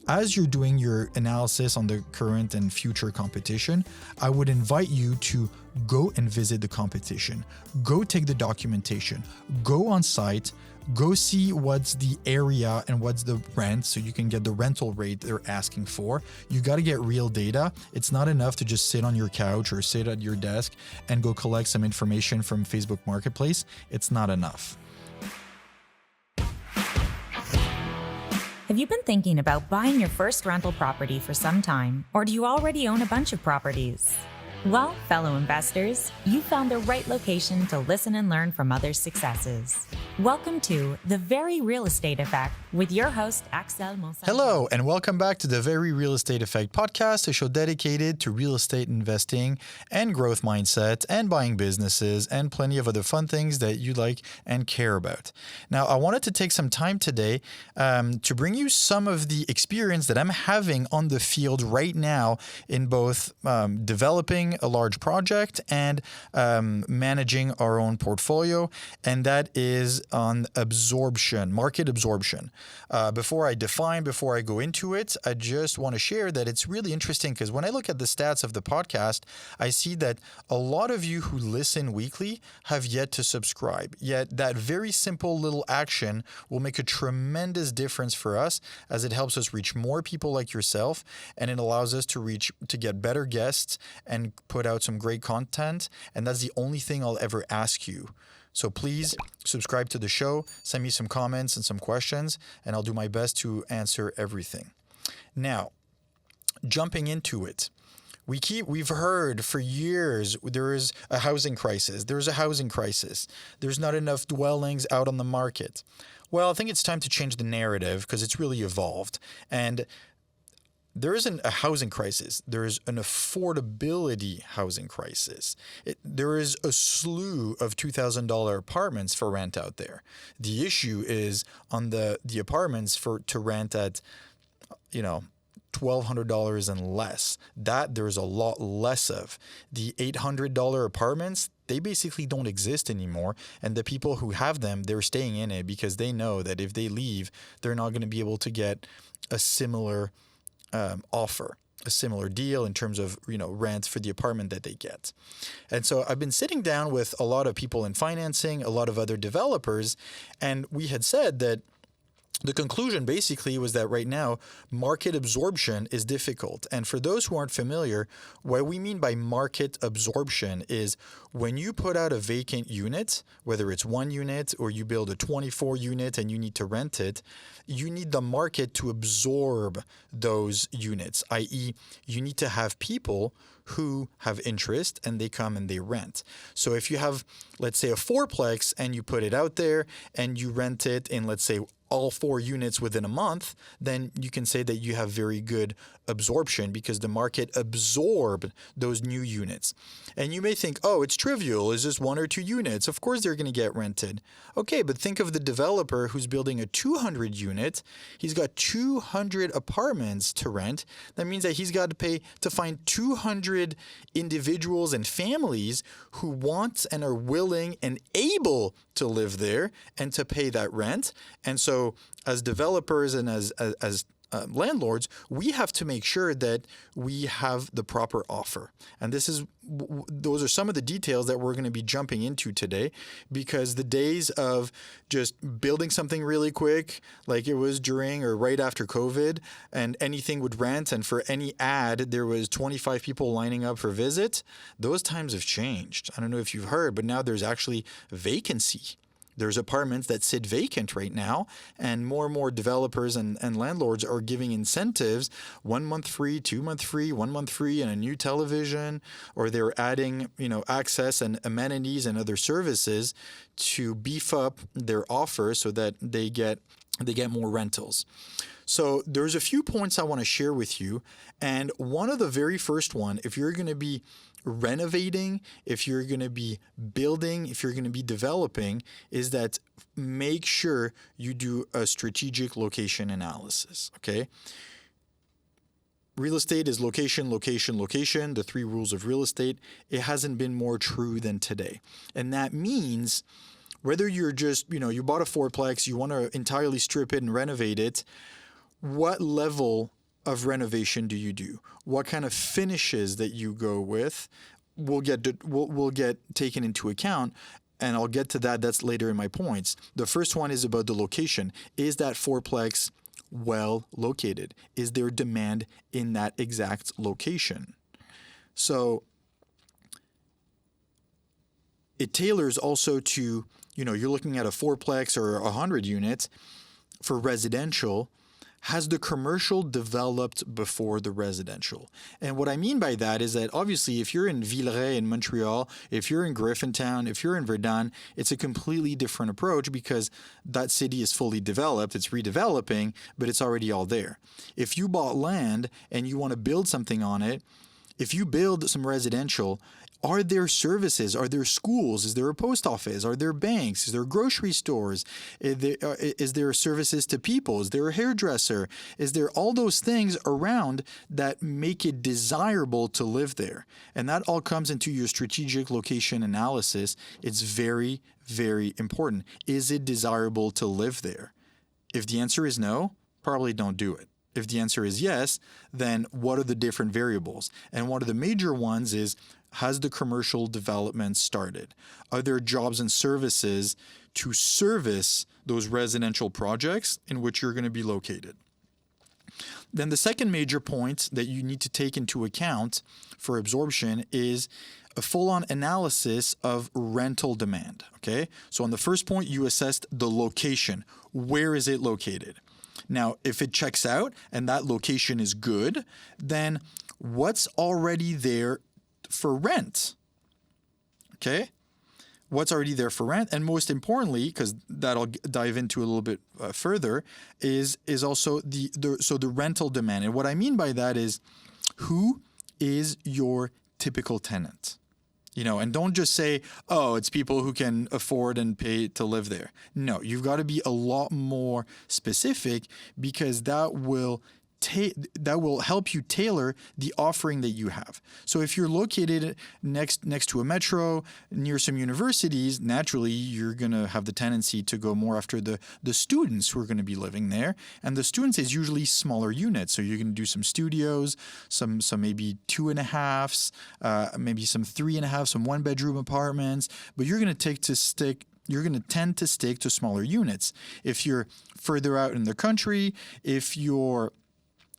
as you're doing your analysis on the current and future competition, I would invite you to go and visit the competition, go take the documentation, go on site, go see what's the area and what's the rent so you can get the rental rate they're asking for. You got to get real data. It's not enough to just sit on your couch or sit at your desk and go collect some information from Facebook Marketplace. It's not enough. Have you been thinking about buying your first rental property for some time, or do you already own a bunch of properties? Well, fellow investors, you found the right location to listen and learn from others' successes. Welcome to The Very Real Estate Effect with your host, Axel Monsaingeon. Hello, and welcome back to The Very Real Estate Effect podcast, a show dedicated to real estate investing and growth mindset and buying businesses and plenty of other fun things that you like and care about. Now, I wanted to take some time today to bring you some of the experience that I'm having on the field right now in both developing a large project and managing our own portfolio, and that is on absorption, market absorption. Before I go into it, I just want to share that it's really interesting because when I look at the stats of the podcast, I see that a lot of you who listen weekly have yet to subscribe. Yet that very simple little action will make a tremendous difference for us as it helps us reach more people like yourself, and it allows us to get better guests and put out some great content. And that's the only thing I'll ever ask you. So please subscribe to the show, send me some comments and some questions, and I'll do my best to answer everything. Now, jumping into it, we've heard for years there is a housing crisis. There's a housing crisis. There's not enough dwellings out on the market. Well, I think it's time to change the narrative because it's really evolved. And there isn't a housing crisis. There is an affordability housing crisis. There is a slew of $2,000 apartments for rent out there. The issue is on the apartments to rent at, $1,200 and less. That there's a lot less of. The $800 apartments, they basically don't exist anymore. And the people who have them, they're staying in it because they know that if they leave, they're not going to be able to get a similar offer, a similar deal in terms of, rent for the apartment that they get. And so I've been sitting down with a lot of people in financing, a lot of other developers, and we had said that the conclusion basically was that right now, market absorption is difficult. And for those who aren't familiar, what we mean by market absorption is when you put out a vacant unit, whether it's one unit or you build a 24 unit and you need to rent it, you need the market to absorb those units, i.e. you need to have people who have interest and they come and they rent. So if you have, let's say, a fourplex and you put it out there and you rent it in, let's say, all 4 units within a month, then you can say that you have very good absorption because the market absorbed those new units. And you may think, oh, it's trivial. It's just 1 or 2 units. Of course they're going to get rented. Okay, but think of the developer who's building a 200 unit. He's got 200 apartments to rent. That means that he's got to pay to find 200 individuals and families who want and are willing and able to live there and to pay that rent. And so as developers and as landlords, we have to make sure that we have the proper offer. And those are some of the details that we're going to be jumping into today, because the days of just building something really quick, like it was during or right after COVID, and anything would rent, and for any ad, there was 25 people lining up for visit, those times have changed. I don't know if you've heard, but now there's actually vacancy. There's apartments that sit vacant right now, and more developers and landlords are giving incentives, 1 month free, 2 month free, 1 month free, and a new television, or they're adding, access and amenities and other services to beef up their offer so that they get more rentals. So there's a few points I want to share with you, and one of the very first one, if you're going to be renovating, if you're going to be building, if you're going to be developing, is that make sure you do a strategic location analysis, okay? Real estate is location, location, location, the 3 rules of real estate. It hasn't been more true than today. And that means whether you're just, you bought a fourplex, you want to entirely strip it and renovate it, what level of renovation do you do? What kind of finishes that you go with will get taken into account. And I'll get to that. That's later in my points. The first one is about the location. Is that fourplex well located? Is there demand in that exact location? So it tailors also to, you're looking at a fourplex or 100 units for residential. Has the commercial developed before the residential? And what I mean by that is that obviously if you're in Villeray in Montreal, if you're in Griffintown, if you're in Verdun, it's a completely different approach because that city is fully developed, it's redeveloping, but it's already all there. If you bought land and you want to build something on it, if you build some residential, are there services? Are there schools? Is there a post office? Are there banks? Is there grocery stores? Is there services to people? Is there a hairdresser? Is there all those things around that make it desirable to live there? And that all comes into your strategic location analysis. It's very, very important. Is it desirable to live there? If the answer is no, probably don't do it. If the answer is yes, then what are the different variables? And one of the major ones is, has the commercial development started? Are there jobs and services to service those residential projects in which you're going to be located? Then the second major point that you need to take into account for absorption is a full-on analysis of rental demand, okay? So on the first point, you assessed the location. Where is it located? Now, if it checks out and that location is good, then what's already there for rent? Okay? What's already there for rent? And most importantly, because that I'll dive into a little bit further, is also the rental demand. And what I mean by that is, who is your typical tenant? And don't just say, oh, it's people who can afford and pay to live there. No, you've got to be a lot more specific because that will help you tailor the offering that you have. So if you're located next to a metro, near some universities, naturally you're going to have the tendency to go more after the students who are going to be living there. And the students is usually smaller units. So you're going to do some studios, some maybe 2.5s, maybe some 3.5, some 1-bedroom apartments. But you're going to tend to stick to smaller units. If you're further out in the country, if you're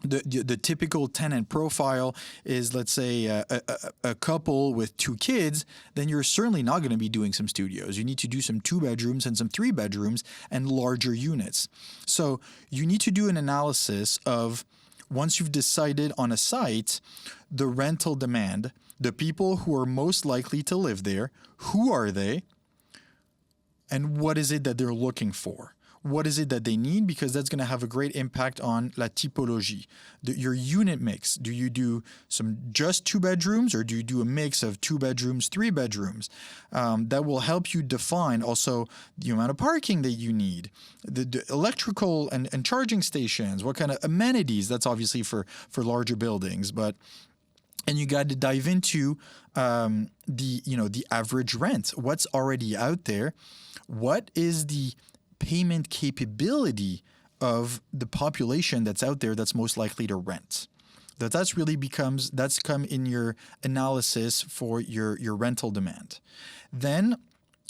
the typical tenant profile is, let's say, a couple with 2 kids, then you're certainly not going to be doing some studios. You need to do some 2 bedrooms and some 3 bedrooms and larger units. So you need to do an analysis of, once you've decided on a site, the rental demand, the people who are most likely to live there, who are they, and what is it that they're looking for? What is it that they need? Because that's going to have a great impact on la typologie, your unit mix. Do you do just 2 bedrooms, or do you do a mix of 2 bedrooms, 3 bedrooms? That will help you define also the amount of parking that you need, the electrical and charging stations, what kind of amenities. That's obviously for larger buildings, and you got to dive into the average rent. What's already out there? What is the payment capability of the population that's out there that's most likely to rent? That's come in your analysis for your rental demand. Then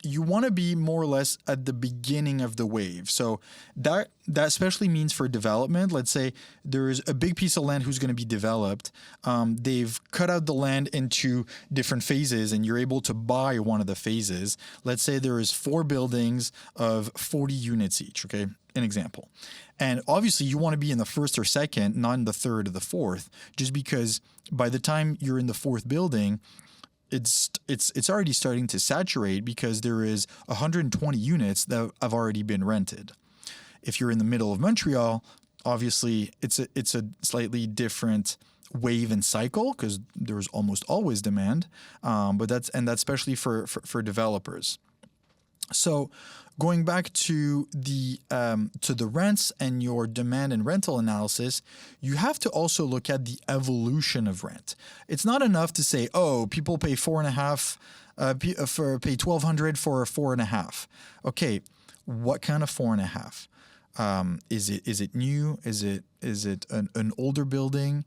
you want to be more or less at the beginning of the wave. So that especially means for development. Let's say there's a big piece of land who's going to be developed. They've cut out the land into different phases, and you're able to buy one of the phases. Let's say there is 4 buildings of 40 units each, okay? An example. And obviously you want to be in the first or second, not in the third or the fourth, just because by the time you're in the 4th building, it's already starting to saturate because there is 120 units that have already been rented. If you're in the middle of Montreal, obviously it's a slightly different wave and cycle because there's almost always demand, but that's especially for developers. So going back to the rents and your demand and rental analysis, you have to also look at the evolution of rent. It's not enough to say, oh, people pay $4.5, pay $1,200 for a 4.5. Okay, what kind of 4.5? Is it new? Is it Is it an older building?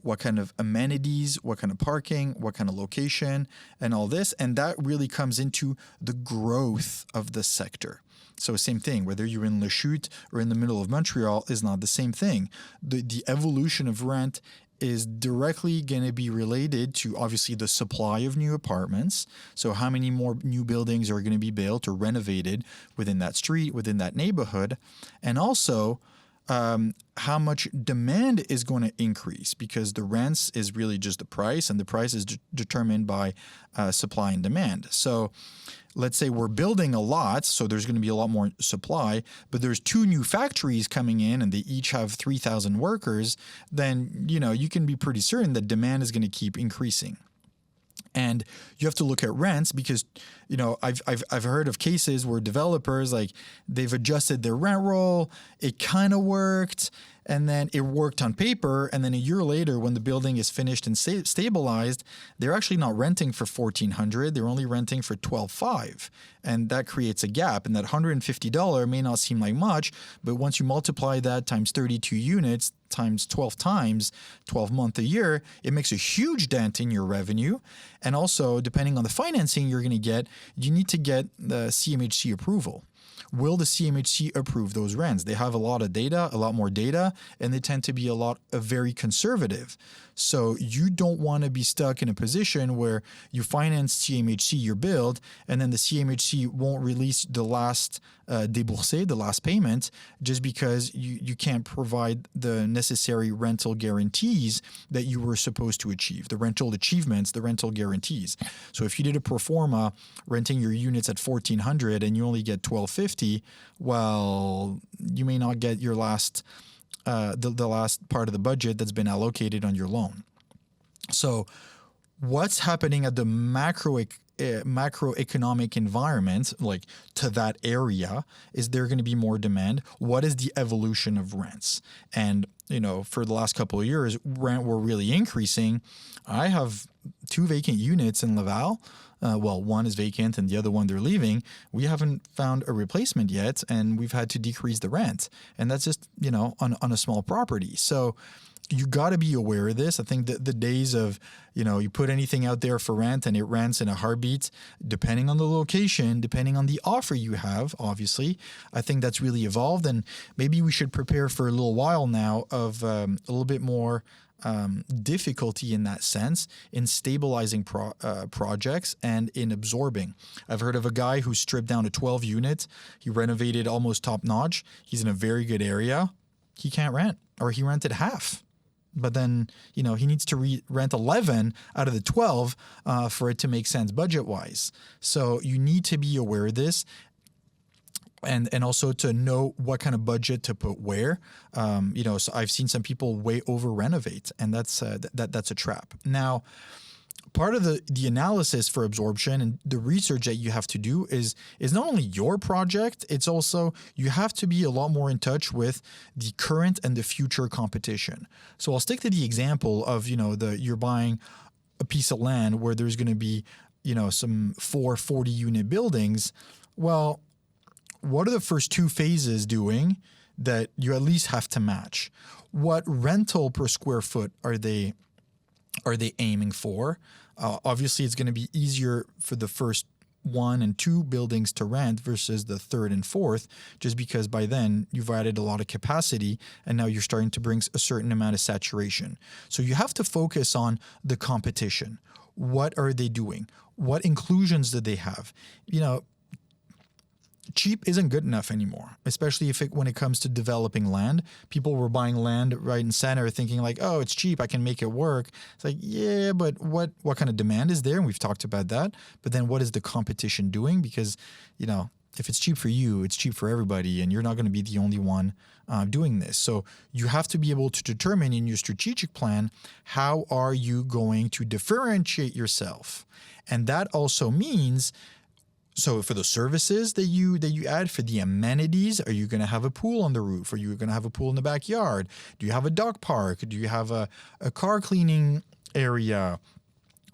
What kind of amenities, what kind of parking, what kind of location, and all this. And that really comes into the growth of the sector. So same thing, whether you're in Lachute or in the middle of Montreal is not the same thing. The evolution of rent is directly going to be related to obviously the supply of new apartments. So how many more new buildings are going to be built or renovated within that street, within that neighborhood, and also how much demand is going to increase, because the rents is really just the price, and the price is determined by supply and demand. So let's say we're building a lot, so there's going to be a lot more supply, but there's 2 new factories coming in and they each have 3,000 workers, then, you can be pretty certain that demand is going to keep increasing. And you have to look at rents because, I've heard of cases where developers, like, they've adjusted their rent roll, it kind of worked, and then it worked on paper, and then a year later when the building is finished and stabilized, they're actually not renting for $1,400, they're only renting for $12,500, and that creates a gap. And that $150 may not seem like much, but once you multiply that times 32 units times 12 times 12 months a year, it makes a huge dent in your revenue. And also, depending on the financing you're going to get, you need to get the CMHC approval. Will the CMHC approve those rents? They have a lot more data, and they tend to be very conservative. So you don't want to be stuck in a position where you finance CMHC your build, and then the CMHC won't release the last déboursé, the last payment, just because you can't provide the necessary rental guarantees that you were supposed to achieve, the rental achievements, the rental guarantees. So if you did a pro forma renting your units at $1,400 and you only get $1,250, well, you may not get your last the last part of the budget that's been allocated on your loan. So what's happening at the macroeconomic environment, like to that area? Is there going to be more demand? What is the evolution of rents? And, for the last couple of years, rent were really increasing. I have 2 vacant units in Laval. One is vacant and the other one they're leaving. We haven't found a replacement yet, and we've had to decrease the rent. And that's just, on a small property. So you got to be aware of this. I think that the days of, you put anything out there for rent and it rents in a heartbeat, depending on the location, depending on the offer you have, obviously, I think that's really evolved. And maybe we should prepare for a little while now of a little bit more difficulty in that sense in stabilizing projects and in absorbing. I've heard of a guy who stripped down to 12 units. He renovated almost top notch. He's in a very good area. He can't rent, or he rented half. But then, he needs to rent 11 out of the 12 for it to make sense budget-wise. So you need to be aware of this. And also to know what kind of budget to put where. So I've seen some people way over renovate, and that's a trap. Now, part of the analysis for absorption and the research that you have to do is not only your project, it's also you have to be a lot more in touch with the current and the future competition. So I'll stick to the example of, you're buying a piece of land where there's going to be, some 4 40-unit buildings. Well, what are the first 2 phases doing that you at least have to match? What rental per square foot are they aiming for? Obviously, it's going to be easier for the first 1 and 2 buildings to rent versus the 3rd and 4th, just because by then you've added a lot of capacity and now you're starting to bring a certain amount of saturation. So you have to focus on the competition. What are they doing? What inclusions do they have? Cheap isn't good enough anymore, especially when it comes to developing land. People were buying land right in center thinking like, oh, it's cheap, I can make it work. It's like, yeah, but what kind of demand is there? And we've talked about that. But then what is the competition doing? Because, if it's cheap for you, it's cheap for everybody, and you're not going to be the only one doing this. So you have to be able to determine in your strategic plan, how are you going to differentiate yourself? And that also means, so for the services that you add, for the amenities, are you going to have a pool on the roof? Are you going to have a pool in the backyard? Do you have a dog park? Do you have a car cleaning area?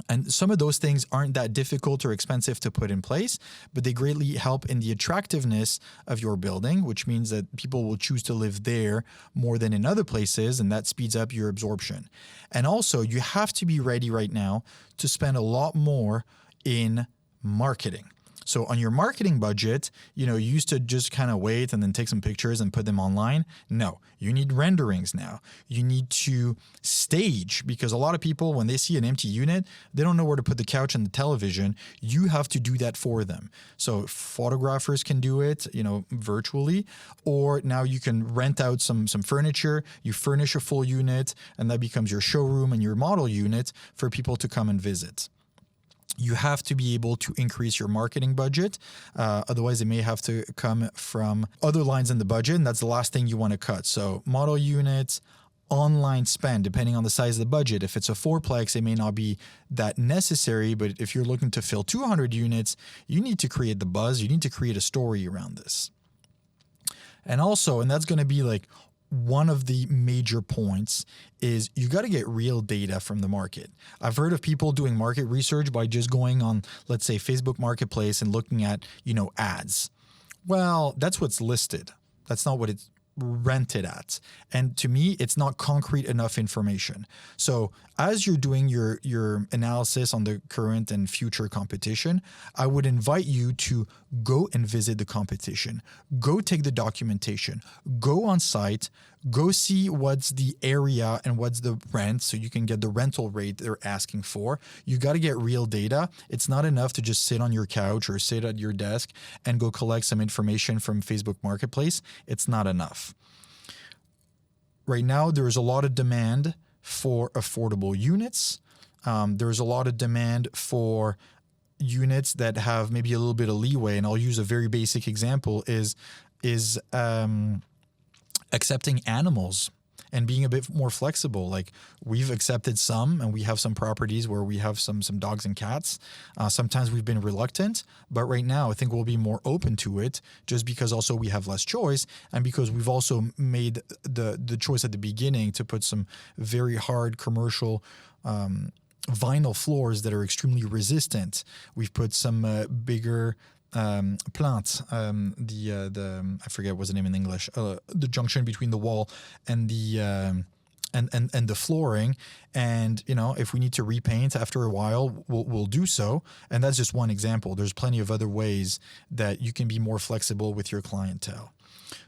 And some of those things aren't that difficult or expensive to put in place, but they greatly help in the attractiveness of your building, which means that people will choose to live there more than in other places, and that speeds up your absorption. And also, you have to be ready right now to spend a lot more in marketing. So on your marketing budget, you used to just kind of wait and then take some pictures and put them online. No, you need renderings now. You need to stage, because a lot of people, when they see an empty unit, they don't know where to put the couch and the television. You have to do that for them. So photographers can do it, virtually, or now you can rent out some furniture. You furnish a full unit, and that becomes your showroom and your model unit for people to come and visit. You have to be able to increase your marketing budget. Otherwise, it may have to come from other lines in the budget, and that's the last thing you want to cut. So model units, online spend, depending on the size of the budget. If it's a fourplex, it may not be that necessary, but if you're looking to fill 200 units, you need to create the buzz. You need to create a story around this. And also, and that's going to be like one of the major points, is you got to get real data from the market. I've heard of people doing market research by just going on, let's say, Facebook Marketplace and looking at, ads. Well, that's what's listed. That's not what it's rented at. And to me, it's not concrete enough information. So as you're doing your analysis on the current and future competition, I would invite you to go and visit the competition, go take the documentation, go on site, go see what's the area and what's the rent, so you can get the rental rate they're asking for. You got to get real data. It's not enough to just sit on your couch or sit at your desk and go collect some information from Facebook Marketplace. It's not enough. Right now, there is a lot of demand for affordable units. There's a lot of demand for units that have maybe a little bit of leeway. And I'll use a very basic example is accepting animals and being a bit more flexible. Like, we've accepted some, and we have some properties where we have some dogs and cats. Sometimes we've been reluctant, but right now I think we'll be more open to it, just because also we have less choice, and because we've also made the choice at the beginning to put some very hard commercial vinyl floors that are extremely resistant. We've put some bigger plant, I forget what's the name in English, the junction between the wall and the and the flooring. And if we need to repaint after a while, we'll do so. And that's just one example. There's plenty of other ways that you can be more flexible with your clientele.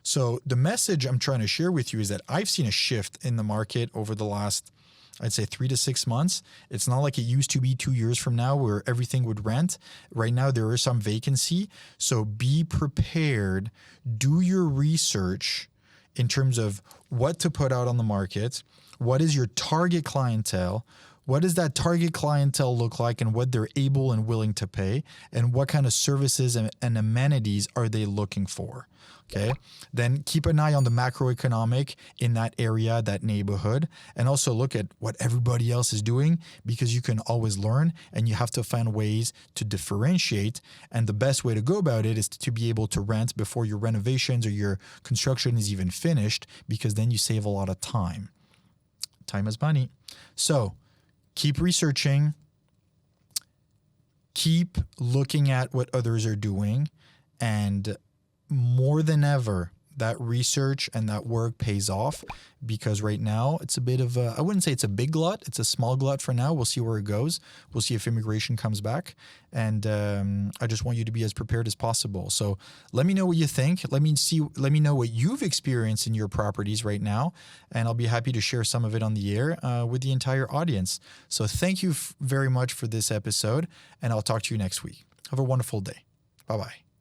So the message I'm trying to share with you is that I've seen a shift in the market over the last, I'd say, 3 to 6 months. It's not like it used to be 2 years from now where everything would rent. Right now, there is some vacancy. So be prepared. Do your research in terms of what to put out on the market. What is your target clientele? What does that target clientele look like, and what they're able and willing to pay? And what kind of services and amenities are they looking for? Okay. Then keep an eye on the macroeconomic in that area, that neighborhood, and also look at what everybody else is doing, because you can always learn, and you have to find ways to differentiate. And the best way to go about it is to be able to rent before your renovations or your construction is even finished, because then you save a lot of time. Time is money. So keep researching, keep looking at what others are doing, and more than ever, that research and that work pays off, because right now it's a bit of a, I wouldn't say it's a big glut. It's a small glut for now. We'll see where it goes. We'll see if immigration comes back. And I just want you to be as prepared as possible. So let me know what you think. Let me know what you've experienced in your properties right now. And I'll be happy to share some of it on the air with the entire audience. So thank you very much for this episode, and I'll talk to you next week. Have a wonderful day. Bye-bye.